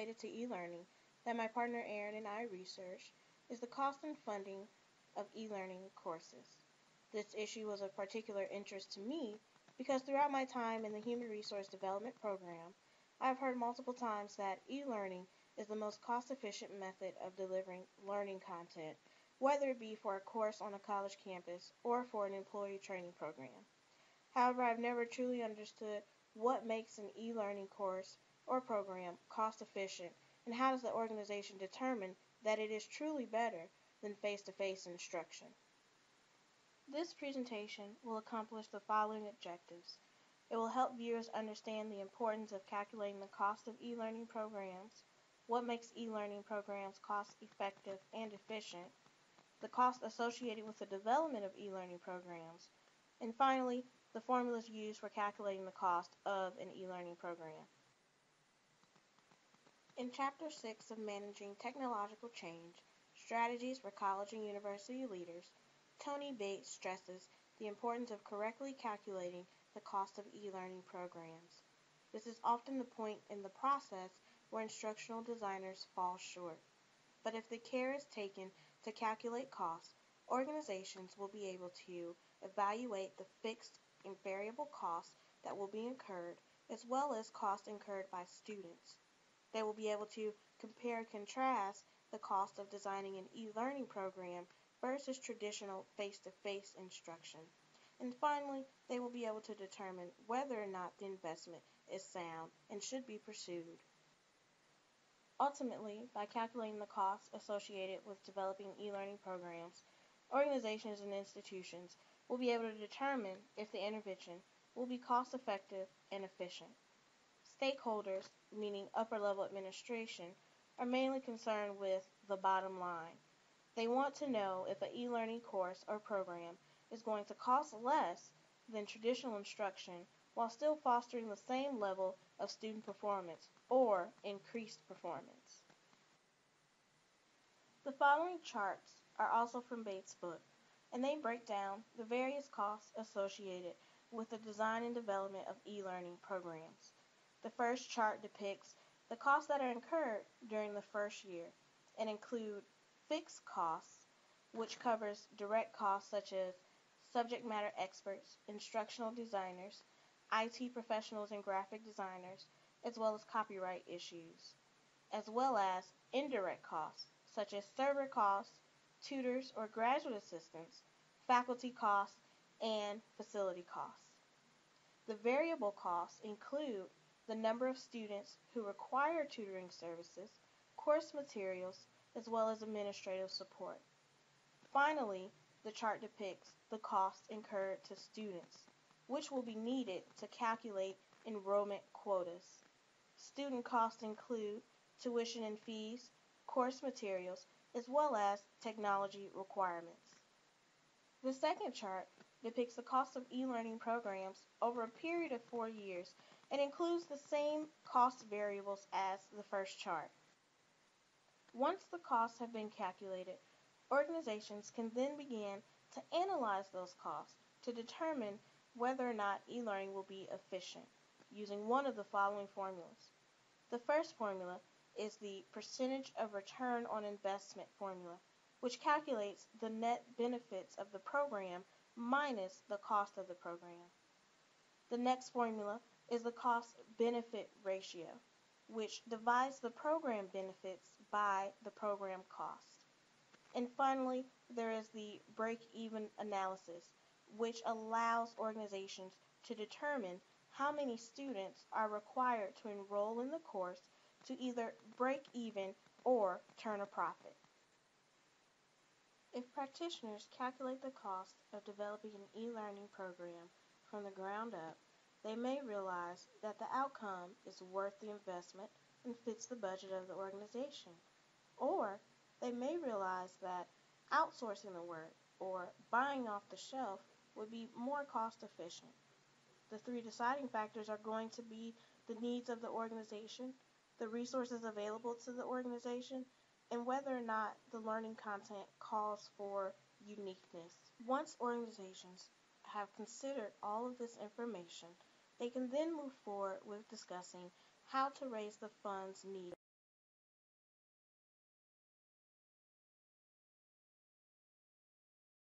related to e-learning that my partner Aaron and I researched is the cost and funding of e-learning courses. This issue was of particular interest to me because throughout my time in the Human Resource Development Program, I have heard multiple times that e-learning is the most cost-efficient method of delivering learning content, whether it be for a course on a college campus or for an employee training program. However, I've never truly understood what makes an e-learning course or program cost-efficient, and how does the organization determine that it is truly better than face-to-face instruction. This presentation will accomplish the following objectives. It will help viewers understand the importance of calculating the cost of e-learning programs, what makes e-learning programs cost-effective and efficient, the cost associated with the development of e-learning programs, and finally, the formulas used for calculating the cost of an e-learning program. In Chapter 6 of Managing Technological Change, Strategies for College and University Leaders, Tony Bates stresses the importance of correctly calculating the cost of e-learning programs. This is often the point in the process where instructional designers fall short. But if the care is taken to calculate costs, organizations will be able to evaluate the fixed and variable costs that will be incurred, as well as costs incurred by students. They will be able to compare and contrast the cost of designing an e-learning program versus traditional face-to-face instruction. And finally, they will be able to determine whether or not the investment is sound and should be pursued. Ultimately, by calculating the costs associated with developing e-learning programs, organizations and institutions will be able to determine if the intervention will be cost-effective and efficient. Stakeholders, meaning upper-level administration, are mainly concerned with the bottom line. They want to know if an e-learning course or program is going to cost less than traditional instruction while still fostering the same level of student performance or increased performance. The following charts are also from Bates' book, and they break down the various costs associated with the design and development of e-learning programs. The first chart depicts the costs that are incurred during the first year and include fixed costs, which covers direct costs such as subject matter experts, instructional designers, IT professionals and graphic designers, as well as copyright issues, as well as indirect costs such as server costs, tutors or graduate assistants, faculty costs, and facility costs. The variable costs include the number of students who require tutoring services, course materials, as well as administrative support. Finally, the chart depicts the costs incurred to students, which will be needed to calculate enrollment quotas. Student costs include tuition and fees, course materials, as well as technology requirements. The second chart depicts the cost of e-learning programs over a period of 4 years and includes the same cost variables as the first chart. Once the costs have been calculated, organizations can then begin to analyze those costs to determine whether or not e-learning will be efficient using one of the following formulas. The first formula is the percentage of return on investment formula, which calculates the net benefits of the program minus the cost of the program. The next formula is the cost-benefit ratio, which divides the program benefits by the program cost. And finally, there is the break-even analysis, which allows organizations to determine how many students are required to enroll in the course to either break even or turn a profit. If practitioners calculate the cost of developing an e-learning program from the ground up, they may realize that the outcome is worth the investment and fits the budget of the organization. Or they may realize that outsourcing the work or buying off the shelf would be more cost efficient. The three deciding factors are going to be the needs of the organization, the resources available to the organization, and whether or not the learning content calls for uniqueness. Once organizations have considered all of this information, they can then move forward with discussing how to raise the funds needed.